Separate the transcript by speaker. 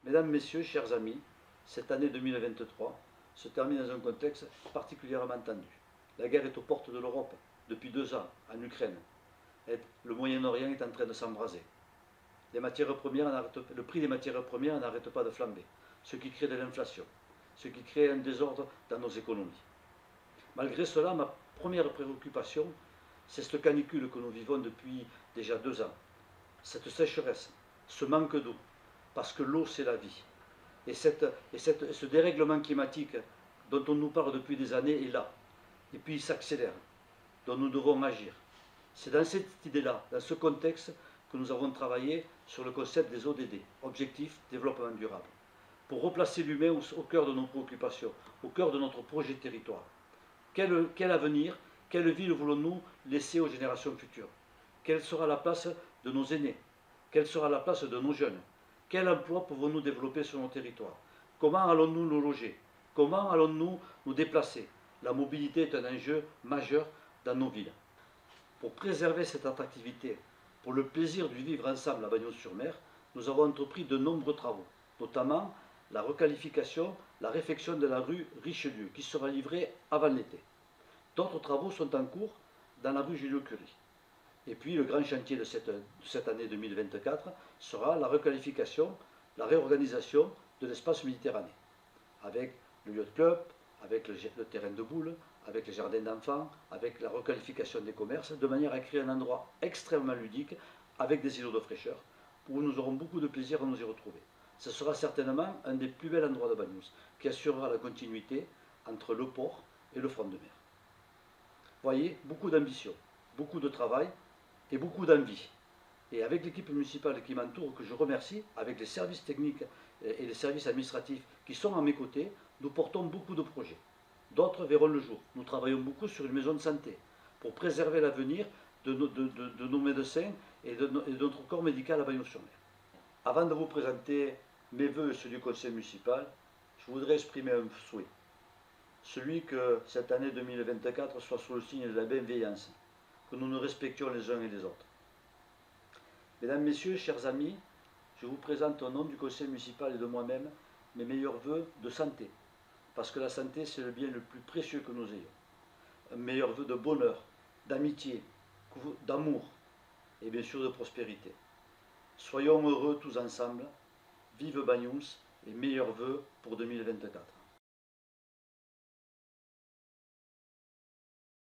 Speaker 1: Mesdames, Messieurs, chers amis, cette année 2023 se termine dans un contexte particulièrement tendu. La guerre est aux portes de l'Europe depuis 2 ans, en Ukraine. Le Moyen-Orient est en train de s'embraser. Le prix des matières premières n'arrête pas de flamber, ce qui crée de l'inflation, ce qui crée un désordre dans nos économies. Malgré cela, ma première préoccupation, c'est cette canicule que nous vivons depuis déjà 2 ans. Cette sécheresse, ce manque d'eau, parce que l'eau c'est la vie. Et ce dérèglement climatique dont on nous parle depuis des années est là. Et puis il s'accélère, dont nous devons agir. C'est dans cette idée-là, dans ce contexte, que nous avons travaillé sur le concept des ODD, Objectifs Développement Durable, pour replacer l'humain au cœur de nos préoccupations, au cœur de notre projet de territoire. Quel avenir, quelle ville voulons-nous laisser aux générations futures? Quelle sera la place de nos aînés? Quelle sera la place de nos jeunes? Quel emploi pouvons-nous développer sur nos territoires? Comment allons-nous nous loger? Comment allons-nous nous déplacer? La mobilité est un enjeu majeur dans nos villes. Pour préserver cette attractivité, pour le plaisir de vivre ensemble à Bagnols-sur-Mer, nous avons entrepris de nombreux travaux, notamment la requalification, la réfection de la rue Richelieu, qui sera livrée avant l'été. D'autres travaux sont en cours dans la rue Joliot-Curie. Et puis le grand chantier de cette année 2024 sera la requalification, la réorganisation de l'espace Méditerranée, avec le yacht club, avec le terrain de boules, avec les jardins d'enfants, avec la requalification des commerces, de manière à créer un endroit extrêmement ludique, avec des îlots de fraîcheur, où nous aurons beaucoup de plaisir à nous y retrouver. Ce sera certainement un des plus bels endroits de Bagnols, qui assurera la continuité entre le port et le front de mer. Voyez, beaucoup d'ambition, beaucoup de travail et beaucoup d'envie. Et avec l'équipe municipale qui m'entoure, que je remercie, avec les services techniques et les services administratifs qui sont à mes côtés, nous portons beaucoup de projets. D'autres verront le jour. Nous travaillons beaucoup sur une maison de santé pour préserver l'avenir de nos médecins et de notre corps médical à Bagnols-sur-Mer. Avant de vous présenter mes vœux et ceux du conseil municipal, je voudrais exprimer un souhait. Celui que cette année 2024 soit sous le signe de la bienveillance, que nous nous respections les uns et les autres. Mesdames, Messieurs, chers amis, je vous présente au nom du conseil municipal et de moi-même mes meilleurs vœux de santé, parce que la santé, c'est le bien le plus précieux que nous ayons. Un meilleur vœu de bonheur, d'amitié, d'amour et bien sûr de prospérité. Soyons heureux tous ensemble, vive Bagnols et meilleurs vœux pour 2024.